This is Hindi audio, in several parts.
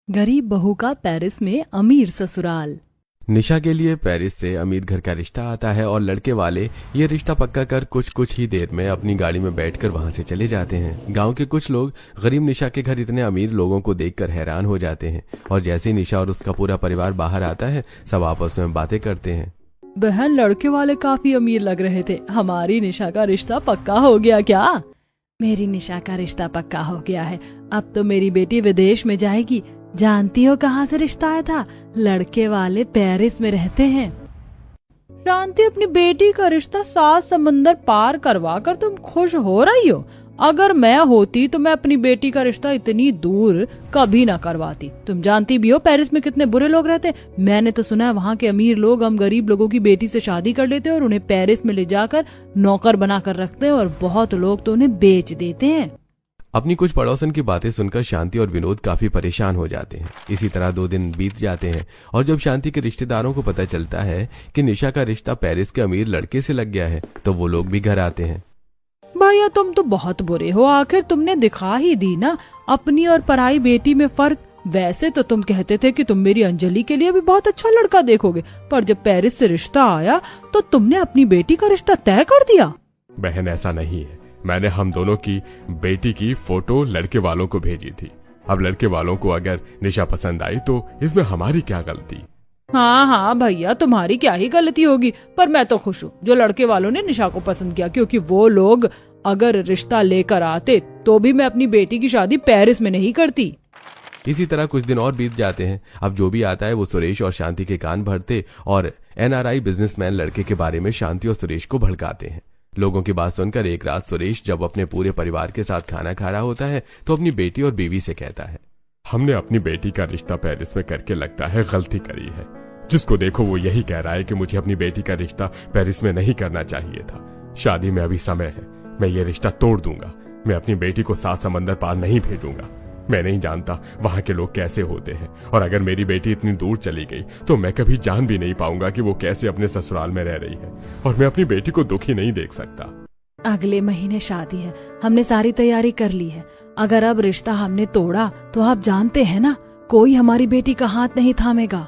गरीब बहू का पेरिस में अमीर ससुराल। निशा के लिए पेरिस से अमीर घर का रिश्ता आता है और लड़के वाले ये रिश्ता पक्का कर कुछ ही देर में अपनी गाड़ी में बैठकर वहां से चले जाते हैं। गांव के कुछ लोग गरीब निशा के घर इतने अमीर लोगों को देखकर हैरान हो जाते हैं और जैसे ही निशा और उसका पूरा परिवार बाहर आता है सब आपस में बातें करते हैं। बहन, लड़के वाले काफी अमीर लग रहे थे, हमारी निशा का रिश्ता पक्का हो गया क्या? मेरी निशा का रिश्ता पक्का हो गया है, अब तो मेरी बेटी विदेश में जाएगी। जानती हो कहाँ से रिश्ता आया था? लड़के वाले पेरिस में रहते हैं। शांति, अपनी बेटी का रिश्ता 7 समंदर पार करवा कर तुम खुश हो रही हो? अगर मैं होती तो मैं अपनी बेटी का रिश्ता इतनी दूर कभी ना करवाती। तुम जानती भी हो पेरिस में कितने बुरे लोग रहते हैं। मैंने तो सुना है वहाँ के अमीर लोग हम गरीब लोगों की बेटी से शादी कर लेते हैं और उन्हें पेरिस में ले जाकर नौकर बनाकर रखते हैं और बहुत लोग तो उन्हें बेच देते हैं। अपनी कुछ पड़ोसन की बातें सुनकर शांति और विनोद काफी परेशान हो जाते हैं। इसी तरह 2 दिन बीत जाते हैं और जब शांति के रिश्तेदारों को पता चलता है कि निशा का रिश्ता पेरिस के अमीर लड़के से लग गया है तो वो लोग भी घर आते हैं। भैया, तुम तो बहुत बुरे हो, आखिर तुमने दिखा ही दी ना अपनी और पराई बेटी में फर्क। वैसे तो तुम कहते थे कि तुम मेरी अंजलि के लिए भी बहुत अच्छा लड़का देखोगे, पर जब पेरिस से रिश्ता आया तो तुमने अपनी बेटी का रिश्ता तय कर दिया। बहन, ऐसा नहीं है। मैंने हम दोनों की बेटी की फोटो लड़के वालों को भेजी थी। अब लड़के वालों को अगर निशा पसंद आई तो इसमें हमारी क्या गलती? हाँ भैया, तुम्हारी क्या ही गलती होगी, पर मैं तो खुश हूँ जो लड़के वालों ने निशा को पसंद किया, क्योंकि वो लोग अगर रिश्ता लेकर आते तो भी मैं अपनी बेटी की शादी पेरिस में नहीं करती। इसी तरह कुछ दिन और बीत जाते हैं। अब जो भी आता है वो सुरेश और शांति के कान भरते और NRI बिजनेसमैन लड़के के बारे में शांति और सुरेश को भड़काते हैं। लोगों की बात सुनकर एक रात सुरेश जब अपने पूरे परिवार के साथ खाना खा रहा होता है तो अपनी बेटी और बीवी से कहता है, हमने अपनी बेटी का रिश्ता पेरिस में करके लगता है गलती करी है। जिसको देखो वो यही कह रहा है कि मुझे अपनी बेटी का रिश्ता पेरिस में नहीं करना चाहिए था। शादी में अभी समय है, मैं ये रिश्ता तोड़ दूंगा। मैं अपनी बेटी को 7 समंदर पार नहीं भेजूंगा। मैं नहीं जानता वहां के लोग कैसे होते हैं, और अगर मेरी बेटी इतनी दूर चली गई तो मैं कभी जान भी नहीं पाऊंगा कि वो कैसे अपने ससुराल में रह रही है, और मैं अपनी बेटी को दुखी नहीं देख सकता। अगले महीने शादी है, हमने सारी तैयारी कर ली है। अगर अब रिश्ता हमने तोड़ा तो आप जानते हैं ना, कोई हमारी बेटी का हाथ नहीं थामेगा।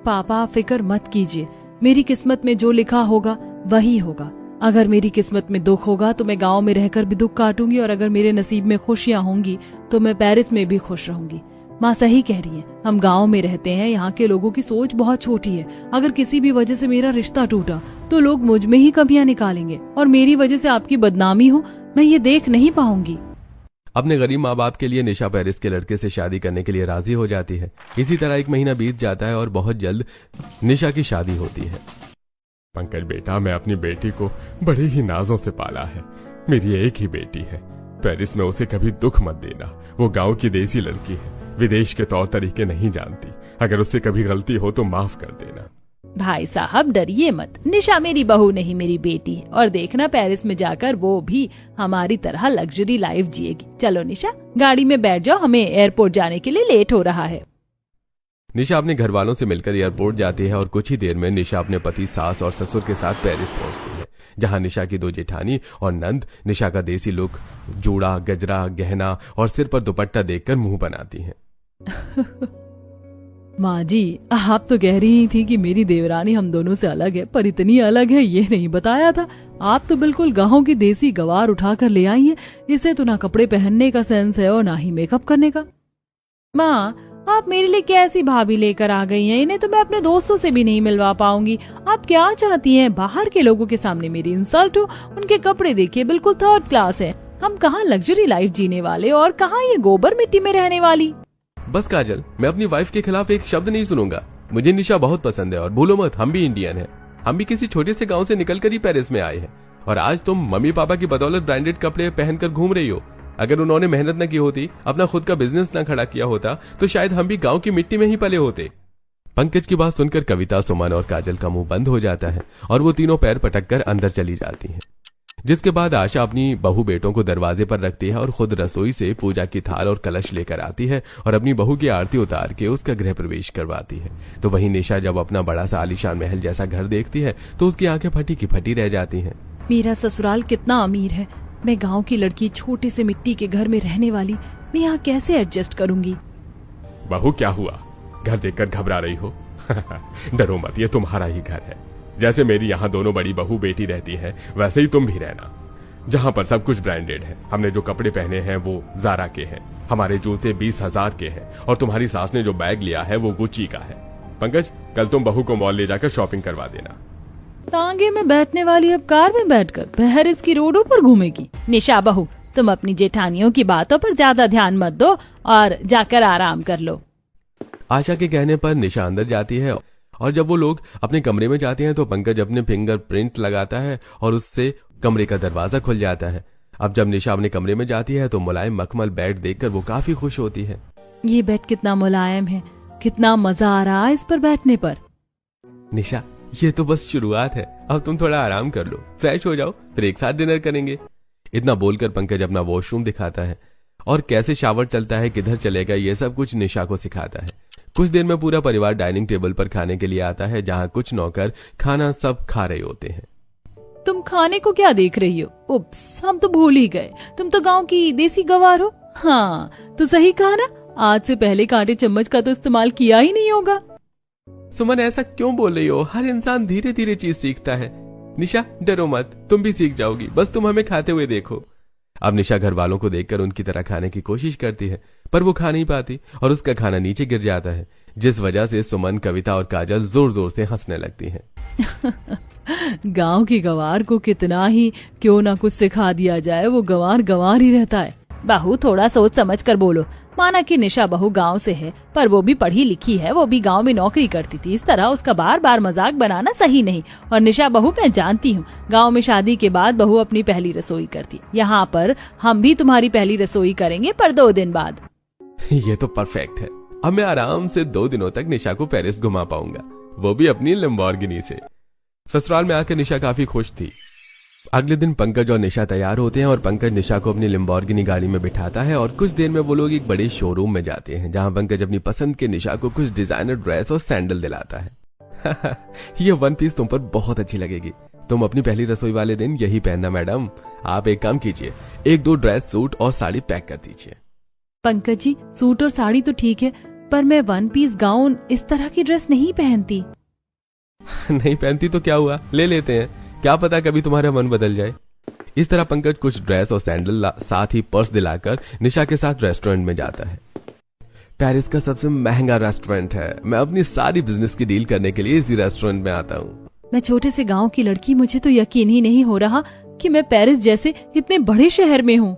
पापा, आप फिक्र मत कीजिए, मेरी किस्मत में जो लिखा होगा वही होगा। अगर मेरी किस्मत में दुख होगा तो मैं गांव में रहकर भी दुख काटूंगी, और अगर मेरे नसीब में खुशियां होंगी तो मैं पेरिस में भी खुश रहूंगी। माँ सही कह रही है, हम गांव में रहते हैं, यहाँ के लोगों की सोच बहुत छोटी है। अगर किसी भी वजह से मेरा रिश्ता टूटा तो लोग मुझ में ही कमियां निकालेंगे, और मेरी वजह से आपकी बदनामी हो मैं ये देख नहीं पाऊंगी। अपने गरीब माँ बाप के लिए निशा पेरिस के लड़के से शादी करने के लिए राजी हो जाती है। इसी तरह 1 महीना बीत जाता है और बहुत जल्द निशा की शादी होती है। पंकज बेटा, मैं अपनी बेटी को बड़े ही नाजों से पाला है। मेरी एक ही बेटी है। पेरिस में उसे कभी दुख मत देना। वो गांव की देसी लड़की है, विदेश के तौर तरीके नहीं जानती। अगर उससे कभी गलती हो तो माफ कर देना। भाई साहब, डरिए मत, निशा मेरी बहू नहीं मेरी बेटी है, और देखना पेरिस में जाकर वो भी हमारी तरह लग्जरी लाइफ जिएगी। चलो निशा, गाड़ी में बैठ जाओ, हमें एयरपोर्ट जाने के लिए लेट हो रहा है। निशा अपने घर वालों से मिलकर एयरपोर्ट जाती है और कुछ ही देर में निशा अपने पति, सास और ससुर के साथ पेरिस पहुंचती है, जहां निशा की 2 जेठानी और नंद निशा का देसी लुक, जूड़ा, गजरा, गहना और सिर पर दुपट्टा देखकर मुंह बनाती हैं। माँ जी, आप तो कह रही थी कि मेरी देवरानी हम दोनों से अलग है, पर इतनी अलग है ये नहीं बताया था। आप तो बिल्कुल गाँव की देसी गवार उठाकर ले आई है। इसे तो ना कपड़े पहनने का सेंस है और ना ही मेकअप करने का। माँ, आप मेरे लिए कैसी भाभी लेकर आ गई हैं? इन्हें तो मैं अपने दोस्तों से भी नहीं मिलवा पाऊंगी। आप क्या चाहती हैं? बाहर के लोगों के सामने मेरी इंसल्ट हो? उनके कपड़े देखिए, बिल्कुल 3rd क्लास है। हम कहाँ लग्जरी लाइफ जीने वाले और कहाँ ये गोबर मिट्टी में रहने वाली। बस काजल, मैं अपनी वाइफ के खिलाफ एक शब्द नहीं सुनूंगा। मुझे निशा बहुत पसंद है और भूलो मत, हम भी इंडियन हैं। हम भी किसी छोटे से गाँव से निकलकर ही पेरिस में आए हैं, और आज तुम मम्मी पापा की बदौलत ब्रांडेड कपड़े पहनकर घूम रही हो। अगर उन्होंने मेहनत न की होती, अपना खुद का बिजनेस न खड़ा किया होता, तो शायद हम भी गांव की मिट्टी में ही पले होते। पंकज की बात सुनकर कविता, सुमन और काजल का मुंह बंद हो जाता है और वो तीनों पैर पटककर अंदर चली जाती हैं। जिसके बाद आशा अपनी बहू बेटों को दरवाजे पर रखती है और खुद रसोई से पूजा की थाल और कलश लेकर आती है और अपनी बहू की आरती उतार के उसका गृह प्रवेश करवाती है। तो वहीं निशा जब अपना बड़ा सा आलीशान महल जैसा घर देखती है तो उसकी आंखें फटी की फटी रह जाती हैं। मेरा ससुराल कितना अमीर है, मैं गांव की लड़की छोटे से मिट्टी के घर में रहने वाली, मैं यहाँ कैसे एडजस्ट करूंगी। बहू क्या हुआ, घर देखकर घबरा रही हो? डरो मत, ये तुम्हारा ही घर है। जैसे मेरी यहाँ दोनों बड़ी बहू बेटी रहती हैं, वैसे ही तुम भी रहना। जहाँ पर सब कुछ ब्रांडेड है। हमने जो कपड़े पहने हैं वो ज़ारा के हैं, हमारे जूते 20,000 के हैं, और तुम्हारी सास ने जो बैग लिया है वो गुच्ची का है। पंकज, कल तुम बहू को मॉल ले जाकर शॉपिंग करवा देना। तांगे में बैठने वाली अब कार में बैठकर पेरिस की रोडों पर घूमेगी। निशा बहू, तुम अपनी जेठानियों की बातों पर ज्यादा ध्यान मत दो और जाकर आराम कर लो। आशा के कहने पर निशा अंदर जाती है और जब वो लोग अपने कमरे में जाते हैं तो पंकज अपने फिंगरप्रिंट लगाता है और उससे कमरे का दरवाजा खुल जाता है। अब जब निशा अपने कमरे में जाती है तो मुलायम मखमल बेड देखकर वो काफी खुश होती है। ये बेड कितना मुलायम है, कितना मजा आ रहा है इस पर बैठने पर। निशा, ये तो बस शुरुआत है, अब तुम थोड़ा आराम कर लो, फ्रेश हो जाओ, फिर एक साथ डिनर करेंगे। इतना बोलकर पंकज अपना वॉशरूम दिखाता है और कैसे शावर चलता है, किधर चलेगा, ये सब कुछ निशा को सिखाता है। कुछ देर में पूरा परिवार डाइनिंग टेबल पर खाने के लिए आता है, जहाँ कुछ नौकर खाना सब खा रहे होते हैं। तुम खाने को क्या देख रही हो? उप्स, हम तो भूल ही गए, तुम तो गांव की देसी गवार हो। हाँ, तो सही कहा ना, आज से पहले कांटे चम्मच का तो इस्तेमाल किया ही नहीं होगा। सुमन, ऐसा क्यों बोल रही हो? हर इंसान धीरे धीरे चीज सीखता है। निशा, डरो मत, तुम भी सीख जाओगी, बस तुम हमें खाते हुए देखो। अब निशा घर वालों को देखकर उनकी तरह खाने की कोशिश करती है, पर वो खा नहीं पाती और उसका खाना नीचे गिर जाता है, जिस वजह से सुमन, कविता और काजल जोर जोर से हंसने लगती हैं। गांव की गवार को कितना ही क्यों ना कुछ सिखा दिया जाए, वो गवार गवार ही रहता है। बहू, थोड़ा सोच समझ कर बोलो। माना कि निशा बहू गांव से है, पर वो भी पढ़ी लिखी है, वो भी गांव में नौकरी करती थी। इस तरह उसका बार बार मजाक बनाना सही नहीं। और निशा बहू, मैं जानती हूँ, गांव में शादी के बाद बहू अपनी पहली रसोई करती। यहाँ पर हम भी तुम्हारी पहली रसोई करेंगे, पर 2 दिन बाद। ये तो परफेक्ट है। अब मैं आराम से 2 दिनों तक निशा को पेरिस घुमा पाऊंगा, वो भी अपनी लैम्बोर्गिनी से। ससुराल में आकर निशा काफी खुश थी। अगले दिन पंकज और निशा तैयार होते हैं और पंकज निशा को अपनी लैम्बोर्गिनी गाड़ी में बिठाता है और कुछ देर में वो लोग एक बड़े शोरूम में जाते हैं, जहां पंकज अपनी पसंद के निशा को कुछ डिजाइनर ड्रेस और सैंडल दिलाता है। ये 1 पीस तुम पर बहुत अच्छी लगेगी, तुम अपनी पहली रसोई वाले दिन यही पहनना मैडम। आप एक काम कीजिए, 1-2 ड्रेस, सूट और साड़ी पैक कर दीजिए। पंकज जी, सूट और साड़ी तो ठीक है, पर मैं 1 पीस गाउन, इस तरह की ड्रेस नहीं पहनती। नहीं पहनती तो क्या हुआ, ले लेते हैं, क्या पता कभी तुम्हारा मन बदल जाए। इस तरह पंकज कुछ ड्रेस और सैंडल साथ ही पर्स दिलाकर निशा के साथ रेस्टोरेंट में जाता है। पेरिस का सबसे महंगा रेस्टोरेंट है, मैं अपनी सारी बिजनेस की डील करने के लिए इसी रेस्टोरेंट में आता हूँ। मैं छोटे से गांव की लड़की, मुझे तो यकीन ही नहीं हो रहा कि मैं पेरिस जैसे इतने बड़े शहर में हूँ।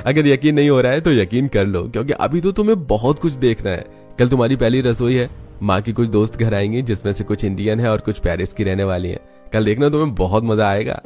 अगर यकीन नहीं हो रहा है तो यकीन कर लो, क्योंकि अभी तो तुम्हें बहुत कुछ देखना है। कल तुम्हारी पहली रसोई है, माँ की कुछ दोस्त घर आएंगे, जिसमें से कुछ इंडियन है और कुछ पेरिस की रहने वाली हैं। कल देखना, तुम्हें बहुत मजा आएगा।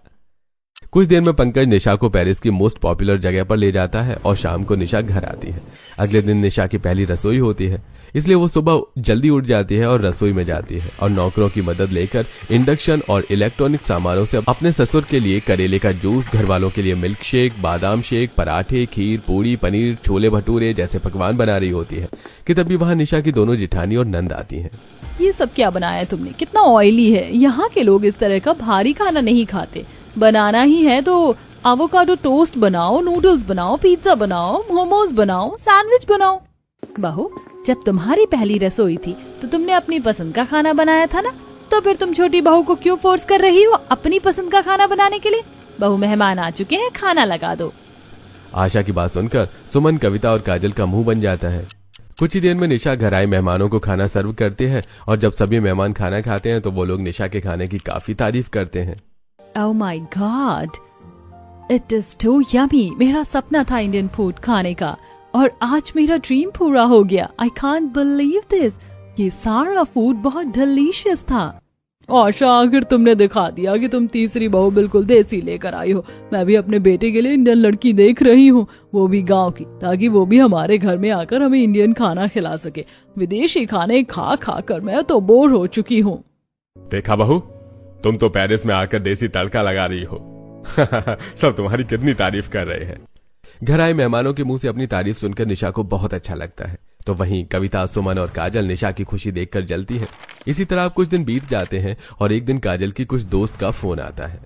कुछ देर में पंकज निशा को पेरिस की मोस्ट पॉपुलर जगह पर ले जाता है और शाम को निशा घर आती है। अगले दिन निशा की पहली रसोई होती है, इसलिए वो सुबह जल्दी उठ जाती है और रसोई में जाती है और नौकरों की मदद लेकर इंडक्शन और इलेक्ट्रॉनिक सामानों से अपने ससुर के लिए करेले का जूस, घर वालों के लिए मिल्क शेक, बादाम शेक, पराठे, खीर, पूरी, पनीर, छोले भटूरे जैसे पकवान बना रही होती है कि तभी वहां निशा की दोनों जिठानी और नंद आती हैं। ये सब क्या बनाया तुमने, कितना ऑयली है। यहाँ के लोग इस तरह का भारी खाना नहीं खाते। बनाना ही है तो एवोकाडो टोस्ट बनाओ, नूडल्स बनाओ, पिज्जा बनाओ, मोमोज बनाओ, सैंडविच बनाओ। बहू, जब तुम्हारी पहली रसोई थी तो तुमने अपनी पसंद का खाना बनाया था ना, तो फिर तुम छोटी बहू को क्यों फोर्स कर रही हो अपनी पसंद का खाना बनाने के लिए? बहू, मेहमान आ चुके हैं, खाना लगा दो। आशा की बात सुनकर सुमन, कविता और काजल का मुंह बन जाता है। कुछ ही देर में निशा घर आए मेहमानों को खाना सर्व करते हैं और जब सभी मेहमान खाना खाते हैं तो वो लोग निशा के खाने की काफी तारीफ करते हैं। Oh my God, it is too yummy। मेरा सपना था इंडियन फूड खाने का और आज मेरा ड्रीम पूरा हो गया। I can't believe this। ये सारा फूड बहुत डिलीशियस था। आशा, आखिर तुमने दिखा दिया कि तुम तीसरी बहू बिल्कुल देसी लेकर आई हो। मैं भी अपने बेटे के लिए इंडियन लड़की देख रही हूँ, वो भी गांव की, ताकि वो भी हमारे घर में आकर हमें इंडियन खाना खिला सके। विदेशी खाने खा खा कर मैं तो बोर हो चुकी हूँ। देखा बहू, तुम तो पेरिस में आकर देसी तड़का लगा रही हो। सब तुम्हारी कितनी तारीफ कर रहे हैं। घर आए मेहमानों के मुंह से अपनी तारीफ सुनकर निशा को बहुत अच्छा लगता है, तो वहीं कविता, सुमन और काजल निशा की खुशी देखकर जलती है। इसी तरह कुछ दिन बीत जाते हैं और एक दिन काजल की कुछ दोस्त का फोन आता है।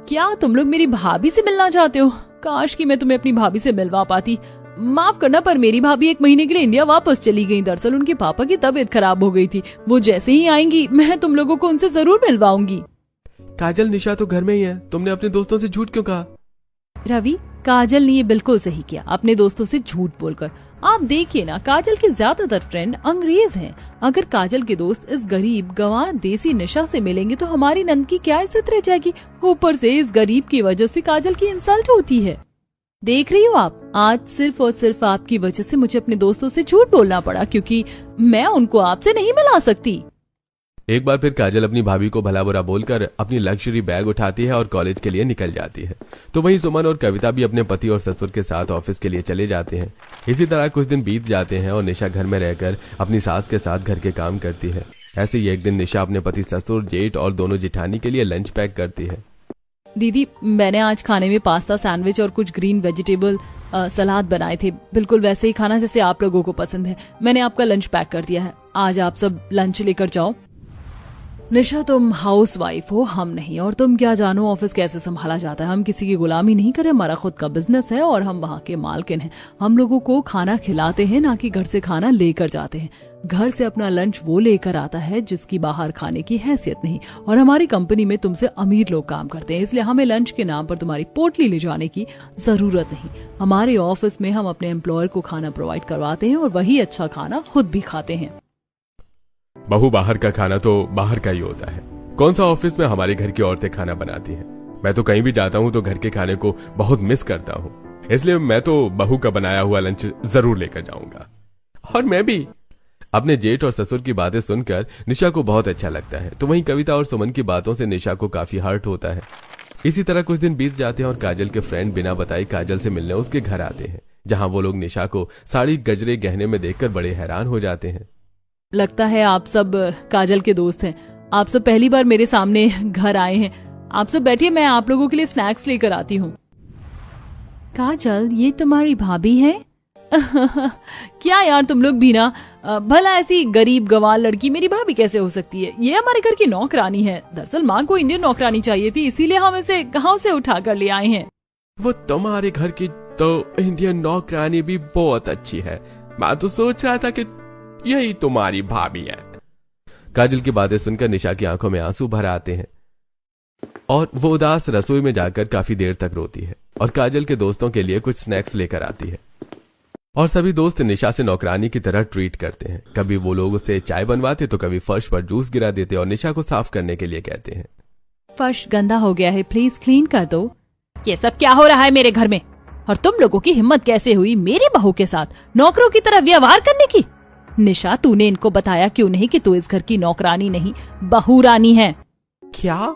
क्या तुम लोग मेरी भाभी से मिलना चाहते हो? काश कि मैं तुम्हें अपनी भाभी से मिलवा पाती। माफ करना, पर मेरी भाभी 1 महीने के लिए इंडिया वापस चली गई। दरअसल उनके पापा की तबीयत खराब हो गई थी। वो जैसे ही आएंगी मैं तुम लोगों को उनसे जरूर मिलवाऊंगी। काजल, निशा तो घर में ही है, तुमने अपने दोस्तों से झूठ क्यों कहा? रवि, काजल ने ये बिल्कुल सही किया, अपने दोस्तों से झूठ बोलकर। आप देखिए ना, काजल के ज्यादातर फ्रेंड अंग्रेज हैं। अगर काजल के दोस्त इस गरीब गंवार देसी निशा से मिलेंगे तो हमारी नंद की क्या इज्जत रह जाएगी। ऊपर से इस गरीब की वजह से काजल की इंसल्ट होती है। देख रही हो आप, आज सिर्फ और सिर्फ आपकी वजह से मुझे अपने दोस्तों से झूठ बोलना पड़ा, क्योंकि मैं उनको आपसे नहीं मिला सकती। एक बार फिर काजल अपनी भाभी को भला बुरा बोलकर अपनी लग्जरी बैग उठाती है और कॉलेज के लिए निकल जाती है। तो वहीं सुमन और कविता भी अपने पति और ससुर के साथ ऑफिस के लिए चले जाते हैं। इसी तरह कुछ दिन बीत जाते हैं और निशा घर में रहकर अपनी सास के साथ घर के काम करती है। ऐसे ही एक दिन निशा अपने पति, ससुर, जेठ और दोनों जिठानी के लिए लंच पैक करती है। दीदी, मैंने आज खाने में पास्ता, सैंडविच और कुछ ग्रीन वेजिटेबल सलाद बनाए थे। बिल्कुल वैसे ही खाना जैसे आप लोगों को पसंद है। मैंने आपका लंच पैक कर दिया है, आज आप सब लंच लेकर जाओ। निशा, तुम हाउस वाइफ हो, हम नहीं, और तुम क्या जानो ऑफिस कैसे संभाला जाता है। हम किसी की गुलामी नहीं करें, हमारा खुद का बिजनेस है और हम वहाँ के मालकिन हैं। हम लोगों को खाना खिलाते हैं, ना कि घर से खाना लेकर जाते हैं। घर से अपना लंच वो लेकर आता है जिसकी बाहर खाने की हैसियत नहीं। और हमारी कंपनी में तुमसे अमीर लोग काम करते हैं, इसलिए हमें लंच के नाम पर तुम्हारी पोटली ले जाने की जरूरत नहीं। हमारे ऑफिस में हम अपने एम्प्लॉयर को खाना प्रोवाइड करवाते हैं और वही अच्छा खाना खुद भी खाते हैं। बहू, बाहर का खाना तो बाहर का ही होता है। कौन सा ऑफिस में हमारे घर की औरतें खाना बनाती हैं? मैं तो कहीं भी जाता हूँ तो घर के खाने को बहुत मिस करता हूँ, इसलिए मैं तो बहू का बनाया हुआ लंच जरूर लेकर जाऊंगा। और मैं भी। अपने जेठ और ससुर की बातें सुनकर निशा को बहुत अच्छा लगता है। तो वहीं कविता और सुमन की बातों से निशा को काफी हर्ट होता है। इसी तरह कुछ दिन बीत जाते हैं और काजल के फ्रेंड बिना बताए काजल से मिलने उसके घर आते हैं, जहां वो लोग निशा को साड़ी, गजरे, गहने में देखकर बड़े हैरान हो जाते हैं। लगता है आप सब काजल के दोस्त हैं। आप सब पहली बार मेरे सामने घर आए हैं। आप सब बैठिए, मैं आप लोगों के लिए स्नैक्स लेकर आती हूँ। काजल, ये तुम्हारी भाभी है? क्या यार, तुम लोग भी ना, भला ऐसी गरीब गंवार लड़की मेरी भाभी कैसे हो सकती है? ये हमारे घर की नौकरानी है। दरअसल माँ को इंडियन नौकरानी चाहिए थी, इसीलिए हम इसे गाँव से उठा कर ले आए हैं। वो तुम्हारे घर की तो इंडियन नौकरानी भी बहुत अच्छी है। मैं तो सोच रहा था कि यही तुम्हारी भाभी है। काजल की बातें सुनकर निशा की आंखों में आंसू भर आते हैं और वो उदास रसोई में जाकर काफी देर तक रोती है और काजल के दोस्तों के लिए कुछ स्नैक्स लेकर आती है। और सभी दोस्त निशा से नौकरानी की तरह ट्रीट करते हैं। कभी वो लोग उससे चाय बनवाते तो कभी फर्श पर जूस गिरा देते और निशा को साफ करने के लिए कहते हैं। फर्श गंदा हो गया है, प्लीज क्लीन कर दो। ये सब क्या हो रहा है मेरे घर में? और तुम लोगों की हिम्मत कैसे हुई मेरी बहू के साथ नौकरों की तरह व्यवहार करने की? निशा, तूने इनको बताया क्यों नहीं कि तू इस घर की नौकरानी नहीं, बहू रानी है? क्या?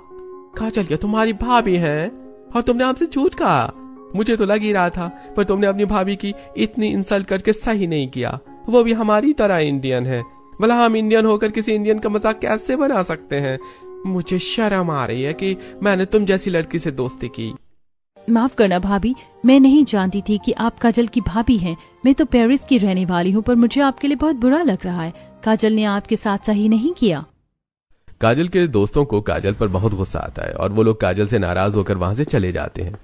काजल, क्या तुम्हारी भाभी है और तुमने हमसे झूठ कहा? मुझे तो लग ही रहा था, पर तुमने अपनी भाभी की इतनी इंसल्ट करके सही नहीं किया। वो भी हमारी तरह इंडियन है। भला हम इंडियन होकर किसी इंडियन का मजाक कैसे बना सकते हैं? मुझे शर्म आ रही है कि मैंने तुम जैसी लड़की से दोस्ती की। माफ करना भाभी, मैं नहीं जानती थी कि आप काजल की भाभी हैं। मैं तो पेरिस की रहने वाली हूँ, पर मुझे आपके लिए बहुत बुरा लग रहा है। काजल ने आपके साथ सही नहीं किया। काजल के दोस्तों को काजल पर बहुत गुस्सा आता है और वो लोग काजल से नाराज होकर वहां से चले जाते हैं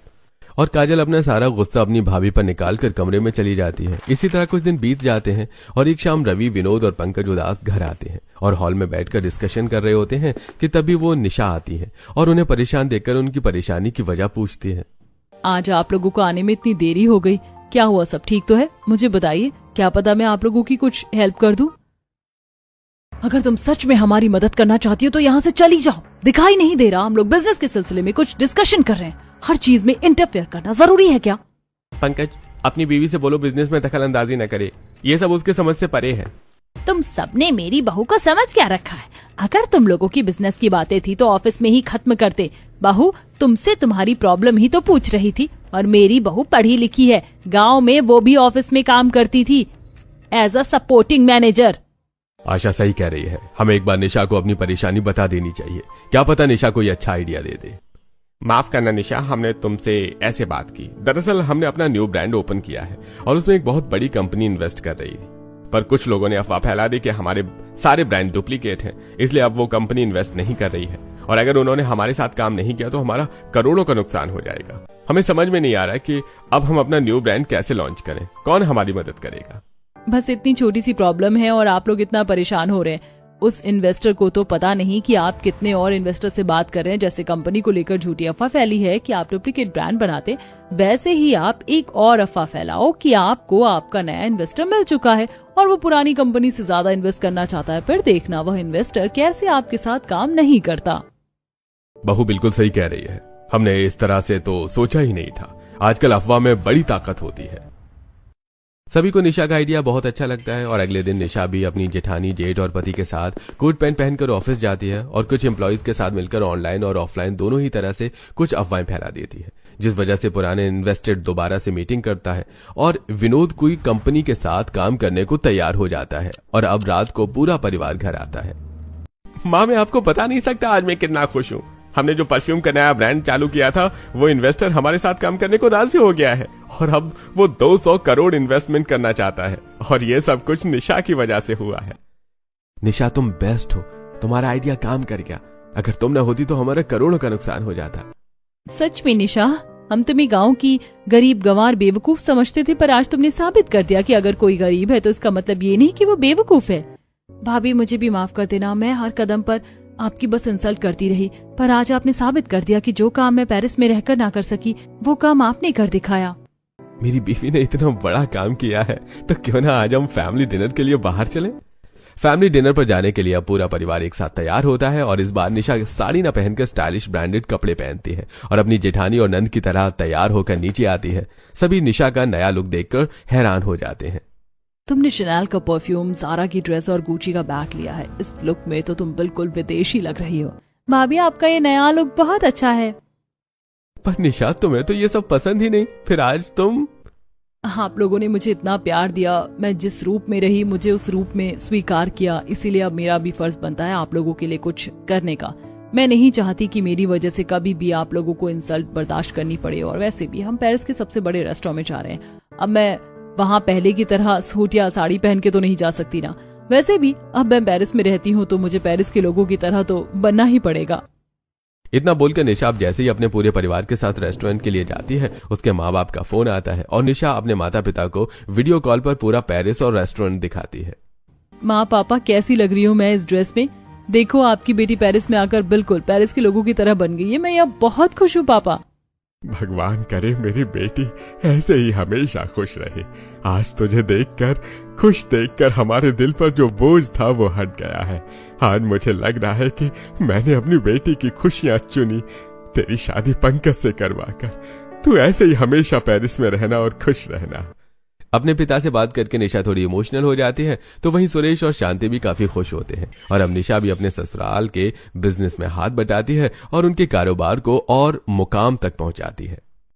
और काजल अपना सारा गुस्सा अपनी भाभी पर निकालकर कमरे में चली जाती है। इसी तरह कुछ दिन बीत जाते हैं और एक शाम रवि, विनोद और पंकज उदास घर आते हैं और हॉल में बैठकर डिस्कशन कर रहे होते हैं कि तभी वो निशा आती है और उन्हें परेशान देखकर उनकी परेशानी की वजह पूछती है। आज आप लोगों को आने में इतनी देरी हो गई, क्या हुआ? सब ठीक तो है? मुझे बताइए, क्या पता मैं आप लोगों की कुछ हेल्प कर दूं। अगर तुम सच में हमारी मदद करना चाहती हो तो यहाँ से चली जाओ। दिखाई नहीं दे रहा हम लोग बिजनेस के सिलसिले में कुछ डिस्कशन कर रहे हैं? हर चीज में इंटरफेयर करना जरूरी है क्या? पंकज, अपनी बीवी से बोलो बिजनेस में दखल अंदाजी न करे, ये सब उसके समझ से परे है। तुम सबने मेरी बहू को समझ क्या रखा है? अगर तुम लोगों की बिजनेस की बातें थी तो ऑफिस में ही खत्म करते। बहू तुमसे तुम्हारी प्रॉब्लम ही तो पूछ रही थी, और मेरी बहू पढ़ी लिखी है। गांव में वो भी ऑफिस में काम करती थी एज अ सपोर्टिंग मैनेजर। आशा सही कह रही है, हमें एक बार निशा को अपनी परेशानी बता देनी चाहिए। क्या पता निशा कोई अच्छा आइडिया दे दे। माफ करना निशा, हमने तुमसे ऐसे बात की। दरअसल हमने अपना न्यू ब्रांड ओपन किया है और उसमें एक बहुत बड़ी कंपनी इन्वेस्ट कर रही थी, पर कुछ लोगों ने अफवाह फैला दी कि हमारे सारे ब्रांड डुप्लीकेट हैं, इसलिए अब वो कंपनी इन्वेस्ट नहीं कर रही है और अगर उन्होंने हमारे साथ काम नहीं किया तो हमारा करोड़ों का नुकसान हो जाएगा। हमें समझ में नहीं आ रहा कि अब हम अपना न्यू ब्रांड कैसे लॉन्च करें, कौन हमारी मदद करेगा। बस इतनी छोटी सी प्रॉब्लम है और आप लोग इतना परेशान हो रहे हैं। उस इन्वेस्टर को तो पता नहीं कि आप कितने और इन्वेस्टर से बात कर रहे हैं। जैसे कंपनी को लेकर झूठी अफवाह फैली है कि आप डुप्लीकेट ब्रांड बनाते, वैसे ही आप एक और अफवाह फैलाओ कि आपको आपका नया इन्वेस्टर मिल चुका है और वो पुरानी कंपनी से ज्यादा इन्वेस्ट करना चाहता है। फिर देखना वह इन्वेस्टर कैसे आपके साथ काम नहीं करता। बहू बिल्कुल सही कह रही है, हमने इस तरह से तो सोचा ही नहीं था। आजकल अफवाह में बड़ी ताकत होती है। सभी को निशा का आइडिया बहुत अच्छा लगता है और अगले दिन निशा भी अपनी जेठानी, जेठ और पति के साथ कोट पैंट पहनकर ऑफिस जाती है और कुछ एम्प्लॉइज के साथ मिलकर ऑनलाइन और ऑफलाइन दोनों ही तरह से कुछ अफवाहें फैला देती है, जिस वजह से पुराने इन्वेस्टेड दोबारा से मीटिंग करता है और विनोद कोई कंपनी के साथ काम करने को तैयार हो जाता है और अब रात को पूरा परिवार घर आता है। माँ, मैं आपको बता नहीं सकता आज मैं कितना खुश हूँ। हमने जो परफ्यूम का नया ब्रांड चालू किया था, वो इन्वेस्टर हमारे साथ काम करने को राजी हो गया है और अब वो 200 करोड़ इन्वेस्टमेंट करना चाहता है और ये सब कुछ निशा की वजह से हुआ है। निशा, तुम बेस्ट हो, तुम्हारा आइडिया काम कर गया। अगर तुम न होती तो हमारा करोड़ों का नुकसान हो जाता। सच में निशा, हम तुम्हें गांव की गरीब गंवार बेवकूफ समझते थे, पर आज तुमने साबित कर दिया कि अगर कोई गरीब है तो इसका मतलब ये नहीं कि वो बेवकूफ है। भाभी, मुझे भी माफ कर देना, मैं हर कदम पर आपकी बस इंसल्ट करती रही, पर आज आपने साबित कर दिया कि जो काम मैं पेरिस में रहकर ना कर सकी, वो काम आपने कर दिखाया। मेरी बीवी ने इतना बड़ा काम किया है तो क्यों ना आज हम फैमिली डिनर के लिए बाहर चलें। फैमिली डिनर पर जाने के लिए अब पूरा परिवार एक साथ तैयार होता है और इस बार निशा साड़ी न पहनकर स्टाइलिश ब्रांडेड कपड़े पहनती है और अपनी जेठानी और नंद की तरह तैयार होकर नीचे आती है। सभी निशा का नया लुक देखकर हैरान हो जाते हैं। तुमने शैनल का परफ्यूम, ज़ारा की ड्रेस और गुची का बैग लिया है। इस लुक में तो तुम बिल्कुल विदेशी लग रही हो। भाभी, आपका ये नया लुक बहुत अच्छा है। पर निशा, तुम्हें तो ये सब पसंद ही नहीं, फिर आज तुम। आप लोगों ने मुझे इतना प्यार दिया, मैं जिस रूप में रही मुझे उस रूप में स्वीकार किया, इसीलिए अब मेरा भी फर्ज बनता है आप लोगों के लिए कुछ करने का। मैं नहीं चाहती कि मेरी वजह से कभी भी आप लोगों को इंसल्ट बर्दाश्त करनी पड़े। और वैसे भी हम पेरिस के सबसे बड़े रेस्टोरेंट में जा रहे हैं। अब मैं वहाँ पहले की तरह सूट या साड़ी पहन के तो नहीं जा सकती ना। वैसे भी अब मैं पेरिस में रहती हूँ तो मुझे पेरिस के लोगों की तरह तो बनना ही पड़ेगा। इतना बोलकर निशा अब जैसे ही अपने पूरे परिवार के साथ रेस्टोरेंट के लिए जाती है, उसके माँ बाप का फोन आता है और निशा अपने माता पिता को वीडियो कॉल पर पूरा पेरिस और रेस्टोरेंट दिखाती है। माँ, पापा, कैसी लग रही हूँ मैं इस ड्रेस में? देखो, आपकी बेटी पेरिस में आकर बिल्कुल पेरिस के लोगों की तरह बन गई है। मैं यहाँ बहुत खुश हूँ पापा। भगवान करे मेरी बेटी ऐसे ही हमेशा खुश रहे। आज तुझे खुश देखकर हमारे दिल पर जो बोझ था वो हट गया है। आज मुझे लग रहा है कि मैंने अपनी बेटी की खुशियां चुनी। तेरी शादी पंकज से करवाकर तू ऐसे ही हमेशा पेरिस में रहना और खुश रहना। अपने पिता से बात करके निशा थोड़ी इमोशनल हो जाती है, तो वहीं सुरेश और शांति भी काफी खुश होते हैं और अब निशा भी अपने ससुराल के बिजनेस में हाथ बटाती है और उनके कारोबार को और मुकाम तक पहुंचाती है।